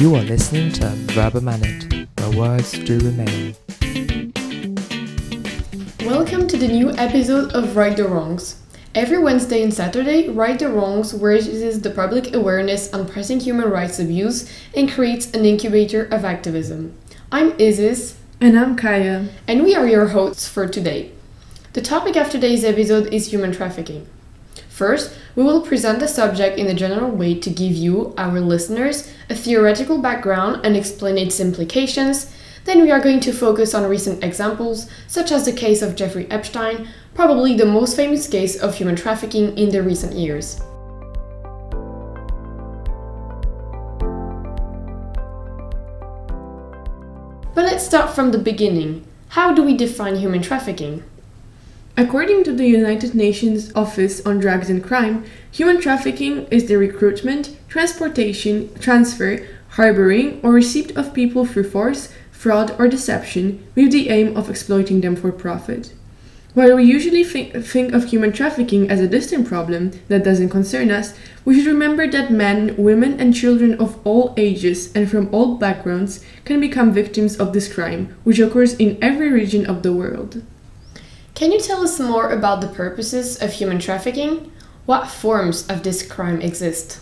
You are listening to Verb Minute, where words do remain. Welcome to the new episode of Right the Wrongs. Every Wednesday and Saturday, Right the Wrongs raises the public awareness on pressing human rights abuse and creates an incubator of activism. I'm Isis. And I'm Kaya. And we are your hosts for today. The topic of today's episode is human trafficking. First, we will present the subject in a general way to give you, our listeners, a theoretical background and explain its implications. Then we are going to focus on recent examples, such as the case of Jeffrey Epstein, probably the most famous case of human trafficking in the recent years. But let's start from the beginning. How do we define human trafficking? According to the United Nations Office on Drugs and Crime, human trafficking is the recruitment, transportation, transfer, harboring, or receipt of people through force, fraud, or deception with the aim of exploiting them for profit. While we usually think of human trafficking as a distant problem that doesn't concern us, we should remember that men, women, and children of all ages and from all backgrounds can become victims of this crime, which occurs in every region of the world. Can you tell us more about the purposes of human trafficking? What forms of this crime exist?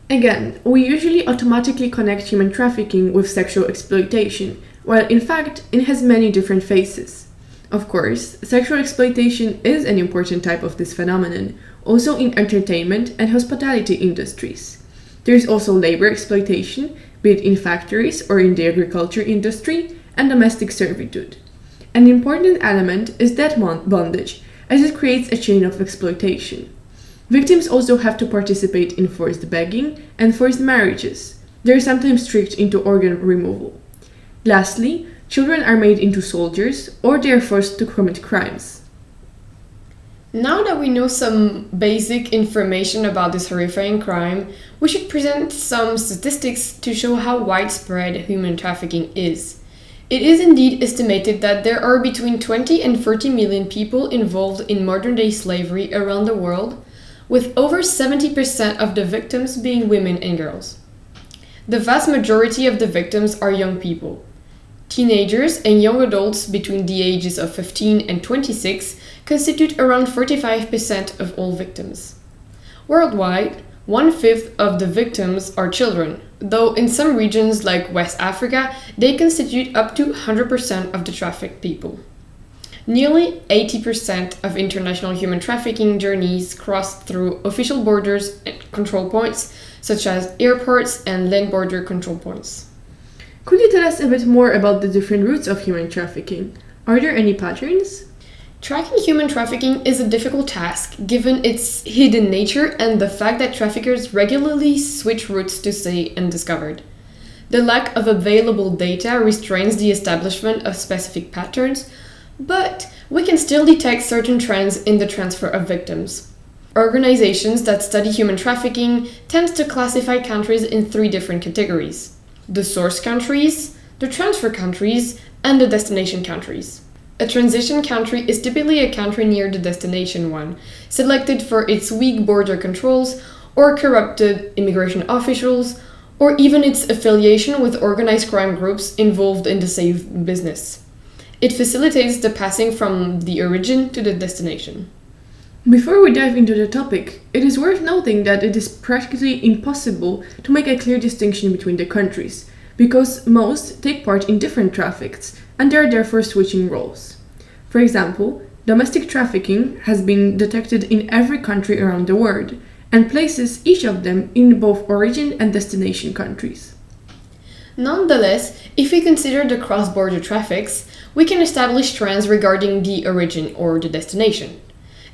Again, we usually automatically connect human trafficking with sexual exploitation, while in fact it has many different faces. Of course, sexual exploitation is an important type of this phenomenon, also in entertainment and hospitality industries. There is also labor exploitation, be it in factories or in the agriculture industry, and domestic servitude. An important element is debt bondage, as it creates a chain of exploitation. Victims also have to participate in forced begging and forced marriages. They are sometimes tricked into organ removal. Lastly, children are made into soldiers or they are forced to commit crimes. Now that we know some basic information about this horrifying crime, we should present some statistics to show how widespread human trafficking is. It is indeed estimated that there are between 20 and 30 million people involved in modern-day slavery around the world, with over 70% of the victims being women and girls. The vast majority of the victims are young people. Teenagers and young adults between the ages of 15 and 26 constitute around 45% of all victims. Worldwide, 1/5 of the victims are children, though in some regions like West Africa, they constitute up to 100% of the trafficked people. Nearly 80% of international human trafficking journeys cross through official borders and control points, such as airports and land border control points. Could you tell us a bit more about the different routes of human trafficking? Are there any patterns? Tracking human trafficking is a difficult task, given its hidden nature and the fact that traffickers regularly switch routes to stay undiscovered. The lack of available data restrains the establishment of specific patterns, but we can still detect certain trends in the transfer of victims. Organizations that study human trafficking tend to classify countries in 3 different categories: the source countries, the transfer countries, and the destination countries. A transition country is typically a country near the destination one, selected for its weak border controls or corrupted immigration officials, or even its affiliation with organized crime groups involved in the same business. It facilitates the passing from the origin to the destination. Before we dive into the topic, it is worth noting that it is practically impossible to make a clear distinction between the countries, because most take part in different traffics, and they are therefore switching roles. For example, domestic trafficking has been detected in every country around the world, and places each of them in both origin and destination countries. Nonetheless, if we consider the cross-border traffics, we can establish trends regarding the origin or the destination.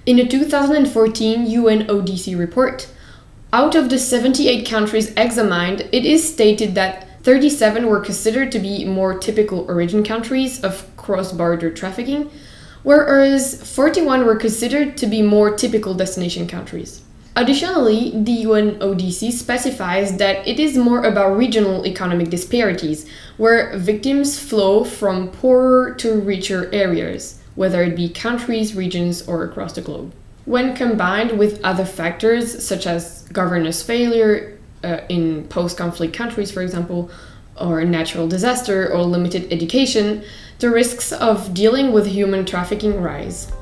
In a 2014 UNODC report, out of the 78 countries examined, it is stated that 37 were considered to be more typical origin countries of cross-border trafficking, whereas 41 were considered to be more typical destination countries. Additionally, the UNODC specifies that it is more about regional economic disparities, where victims flow from poorer to richer areas, whether it be countries, regions, or across the globe. When combined with other factors such as governance failure, in post-conflict countries, for example, or natural disaster or limited education, the risks of dealing with human trafficking rise.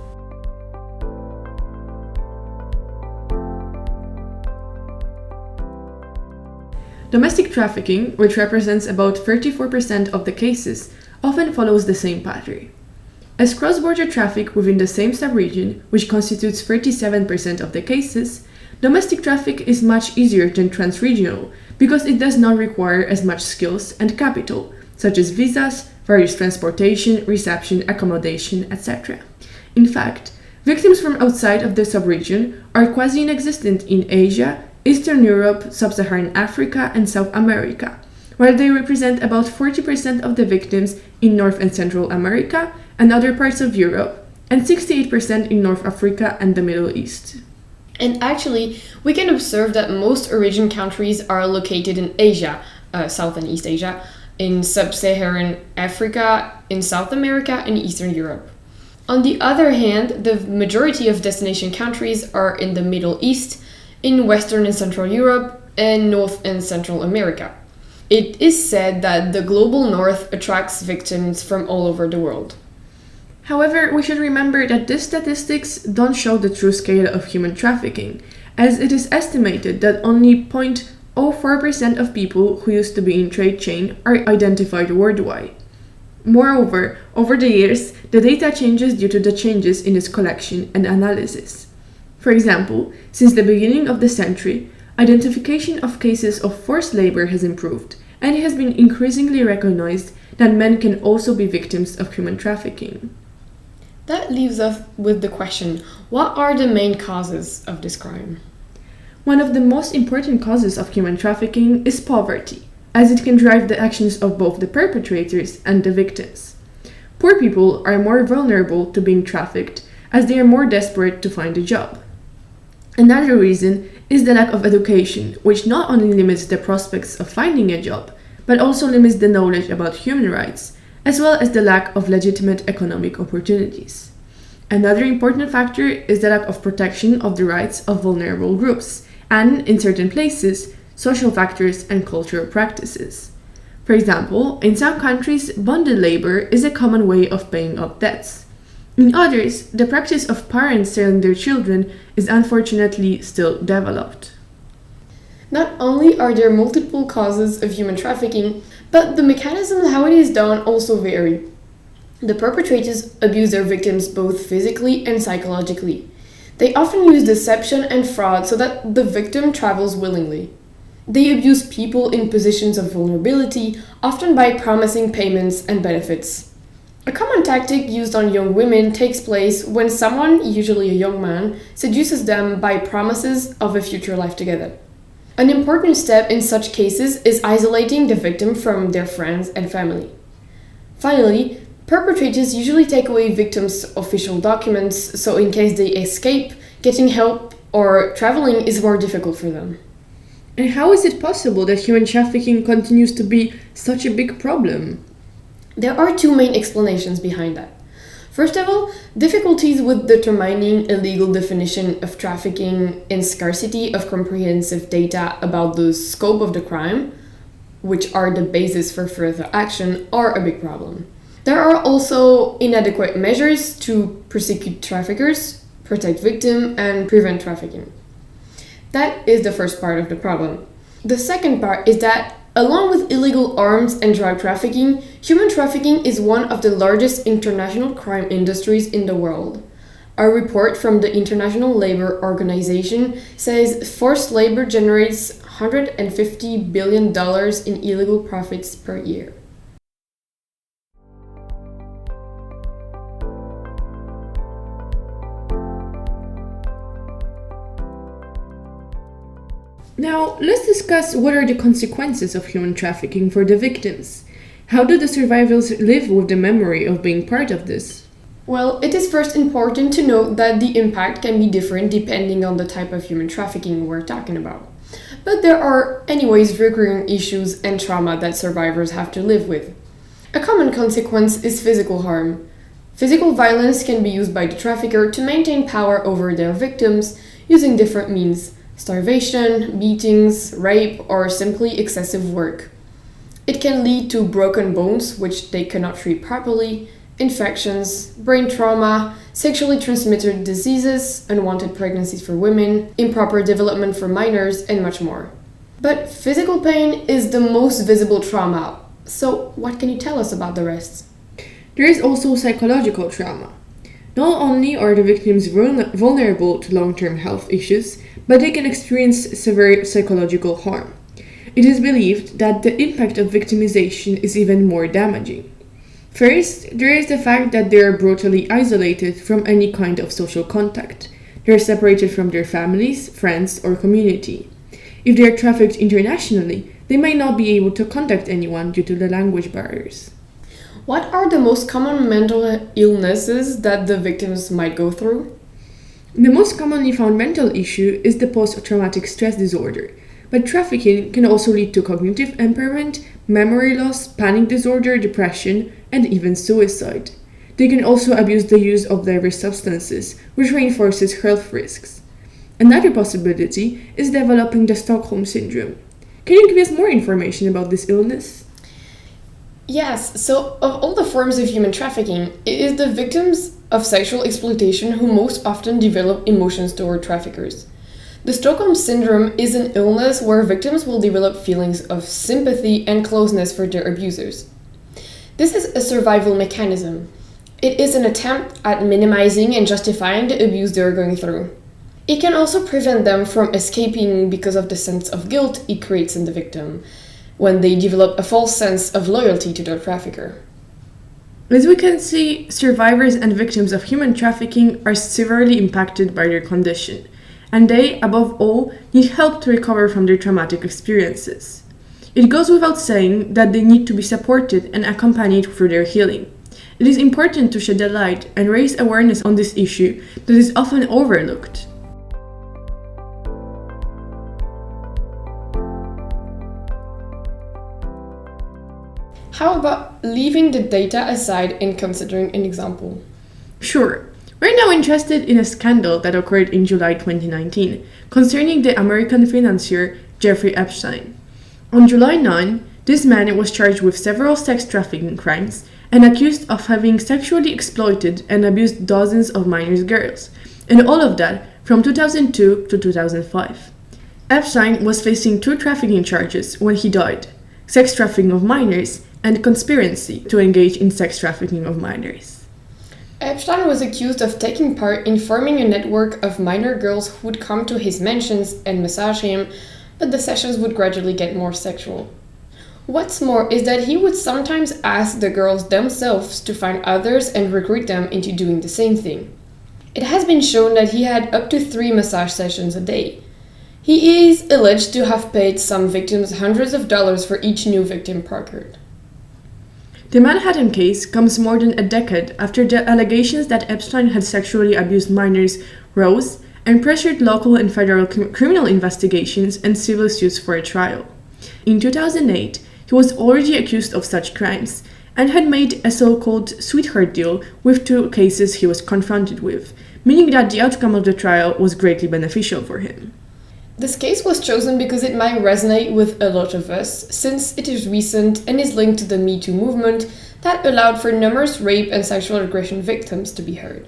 Domestic trafficking, which represents about 34% of the cases, often follows the same pattern. As cross-border traffic within the same subregion, which constitutes 37% of the cases, domestic traffic is much easier than transregional because it does not require as much skills and capital, such as visas, various transportation, reception, accommodation, etc. In fact, victims from outside of the subregion are quasi-inexistent in Asia, Eastern Europe, Sub-Saharan Africa, and South America, while they represent about 40% of the victims in North and Central America and other parts of Europe, and 68% in North Africa and the Middle East. And actually, we can observe that most origin countries are located in Asia, South and East Asia, in Sub-Saharan Africa, in South America, and Eastern Europe. On the other hand, the majority of destination countries are in the Middle East, in Western and Central Europe, and North and Central America. It is said that the global north attracts victims from all over the world. However, we should remember that these statistics don't show the true scale of human trafficking, as it is estimated that only 0.04% of people who used to be in trade chain are identified worldwide. Moreover, over the years, the data changes due to the changes in its collection and analysis. For example, since the beginning of the century, identification of cases of forced labor has improved, and it has been increasingly recognized that men can also be victims of human trafficking. That leaves us with the question, what are the main causes of this crime? One of the most important causes of human trafficking is poverty, as it can drive the actions of both the perpetrators and the victims. Poor people are more vulnerable to being trafficked, as they are more desperate to find a job. Another reason is the lack of education, which not only limits the prospects of finding a job, but also limits the knowledge about human rights, as well as the lack of legitimate economic opportunities. Another important factor is the lack of protection of the rights of vulnerable groups, and, in certain places, social factors and cultural practices. For example, in some countries, bonded labor is a common way of paying off debts. In others, the practice of parents selling their children is unfortunately still developed. Not only are there multiple causes of human trafficking, but the mechanism how it is done also vary. The perpetrators abuse their victims both physically and psychologically. They often use deception and fraud so that the victim travels willingly. They abuse people in positions of vulnerability, often by promising payments and benefits. A common tactic used on young women takes place when someone, usually a young man, seduces them by promises of a future life together. An important step in such cases is isolating the victim from their friends and family. Finally, perpetrators usually take away victims' official documents, so in case they escape, getting help or traveling is more difficult for them. And how is it possible that human trafficking continues to be such a big problem? There are two main explanations behind that. First of all, difficulties with determining a legal definition of trafficking and scarcity of comprehensive data about the scope of the crime, which are the basis for further action, are a big problem. There are also inadequate measures to prosecute traffickers, protect victims, and prevent trafficking. That is the first part of the problem. The second part is that, along with illegal arms and drug trafficking, human trafficking is one of the largest international crime industries in the world. A report from the International Labour Organization says forced labor generates $150 billion in illegal profits per year. Now, let's discuss what are the consequences of human trafficking for the victims. How do the survivors live with the memory of being part of this? Well, it is first important to note that the impact can be different depending on the type of human trafficking we're talking about. But there are anyways recurring issues and trauma that survivors have to live with. A common consequence is physical harm. Physical violence can be used by the trafficker to maintain power over their victims using different means, starvation, beatings, rape, or simply excessive work. It can lead to broken bones, which they cannot treat properly, infections, brain trauma, sexually transmitted diseases, unwanted pregnancies for women, improper development for minors, and much more. But physical pain is the most visible trauma, so what can you tell us about the rest? There is also psychological trauma. Not only are the victims vulnerable to long-term health issues, but they can experience severe psychological harm. It is believed that the impact of victimization is even more damaging. First, there is the fact that they are brutally isolated from any kind of social contact. They are separated from their families, friends, or community. If they are trafficked internationally, they may not be able to contact anyone due to the language barriers. What are the most common mental illnesses that the victims might go through? The most commonly found mental issue is the post-traumatic stress disorder, but trafficking can also lead to cognitive impairment, memory loss, panic disorder, depression, and even suicide. They can also abuse the use of diverse substances, which reinforces health risks. Another possibility is developing the Stockholm Syndrome. Can you give us more information about this illness? Yes, so of all the forms of human trafficking, it is the victims of sexual exploitation who most often develop emotions toward traffickers. The Stockholm Syndrome is an illness where victims will develop feelings of sympathy and closeness for their abusers. This is a survival mechanism. It is an attempt at minimizing and justifying the abuse they are going through. It can also prevent them from escaping because of the sense of guilt it creates in the victim, when they develop a false sense of loyalty to their trafficker. As we can see, survivors and victims of human trafficking are severely impacted by their condition, and they, above all, need help to recover from their traumatic experiences. It goes without saying that they need to be supported and accompanied through their healing. It is important to shed a light and raise awareness on this issue that is often overlooked. How about leaving the data aside and considering an example? Sure. We're now interested in a scandal that occurred in July 2019 concerning the American financier Jeffrey Epstein. On July 9, this man was charged with several sex trafficking crimes and accused of having sexually exploited and abused dozens of minor girls, and all of that from 2002 to 2005. Epstein was facing 2 trafficking charges when he died: sex trafficking of minors and conspiracy to engage in sex trafficking of minors. Epstein was accused of taking part in forming a network of minor girls who would come to his mansions and massage him, but the sessions would gradually get more sexual. What's more is that he would sometimes ask the girls themselves to find others and recruit them into doing the same thing. It has been shown that he had up to 3 massage sessions a day. He is alleged to have paid some victims hundreds of dollars for each new victim procured. The Manhattan case comes more than a decade after the allegations that Epstein had sexually abused minors rose and pressured local and federal criminal investigations and civil suits for a trial. In 2008, he was already accused of such crimes and had made a so-called sweetheart deal with 2 cases he was confronted with, meaning that the outcome of the trial was greatly beneficial for him. This case was chosen because it might resonate with a lot of us, since it is recent and is linked to the Me Too movement that allowed for numerous rape and sexual aggression victims to be heard.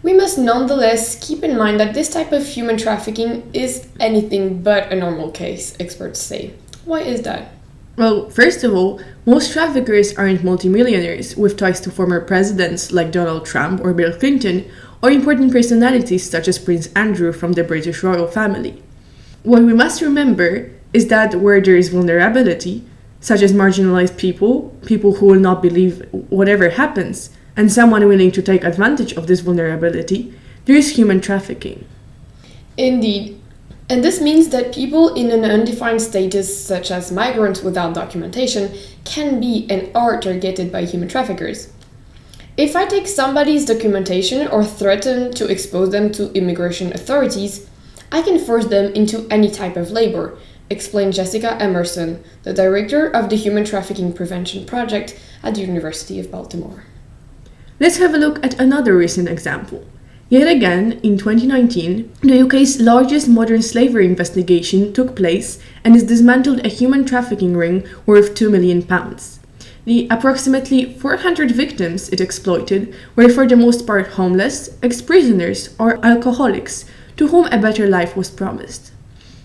We must nonetheless keep in mind that this type of human trafficking is anything but a normal case, experts say. Why is that? Well, first of all, most traffickers aren't multimillionaires with ties to former presidents like Donald Trump or Bill Clinton, or important personalities such as Prince Andrew from the British royal family. What we must remember is that where there is vulnerability, such as marginalized people, people who will not believe whatever happens, and someone willing to take advantage of this vulnerability, there is human trafficking. Indeed. And this means that people in an undefined status, such as migrants without documentation, can be and are targeted by human traffickers. If I take somebody's documentation or threaten to expose them to immigration authorities, I can force them into any type of labor, explained Jessica Emerson, the director of the Human Trafficking Prevention Project at the University of Baltimore. Let's have a look at another recent example. Yet again, in 2019, the UK's largest modern slavery investigation took place and it dismantled a human trafficking ring worth £2 million. The approximately 400 victims it exploited were for the most part homeless, ex-prisoners, or alcoholics to whom a better life was promised.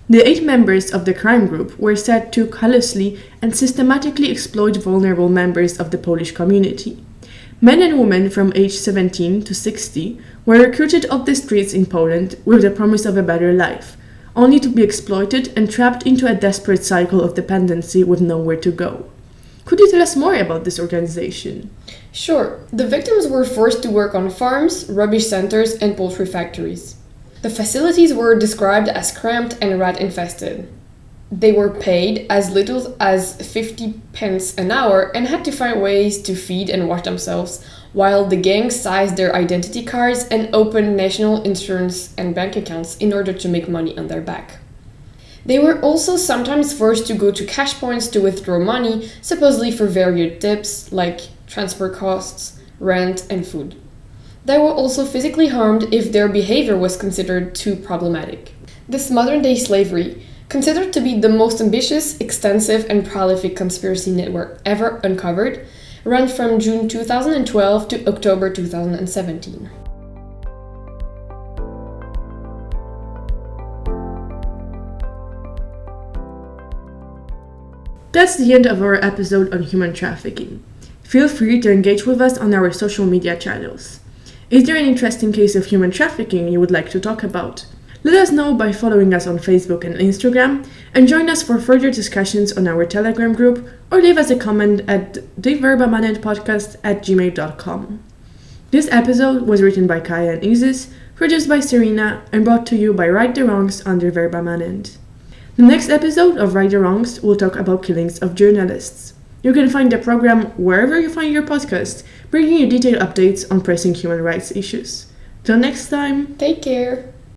The 8 members of the crime group were said to callously and systematically exploit vulnerable members of the Polish community. Men and women from age 17 to 60 were recruited off the streets in Poland with the promise of a better life, only to be exploited and trapped into a desperate cycle of dependency with nowhere to go. Could you tell us more about this organization? Sure. The victims were forced to work on farms, rubbish centers, and poultry factories. The facilities were described as cramped and rat-infested. They were paid as little as 50 pence an hour and had to find ways to feed and wash themselves, while the gang seized their identity cards and opened national insurance and bank accounts in order to make money on their back. They were also sometimes forced to go to cash points to withdraw money, supposedly for various tips like transport costs, rent, and food. They were also physically harmed if their behavior was considered too problematic. This modern-day slavery, considered to be the most ambitious, extensive, and prolific conspiracy network ever uncovered, ran from June 2012 to October 2017. That's the end of our episode on human trafficking. Feel free to engage with us on our social media channels. Is there an interesting case of human trafficking you would like to talk about? Let us know by following us on Facebook and Instagram, and join us for further discussions on our Telegram group, or leave us a comment at theverbamanentpodcast@gmail.com. This episode was written by Kaya and Isis, produced by Serena, and brought to you by Right the Wrongs under Verba Manent. The next episode of Right the Wrongs will talk about killings of journalists. You can find the program wherever you find your podcast, bringing you detailed updates on pressing human rights issues. Till next time! Take care!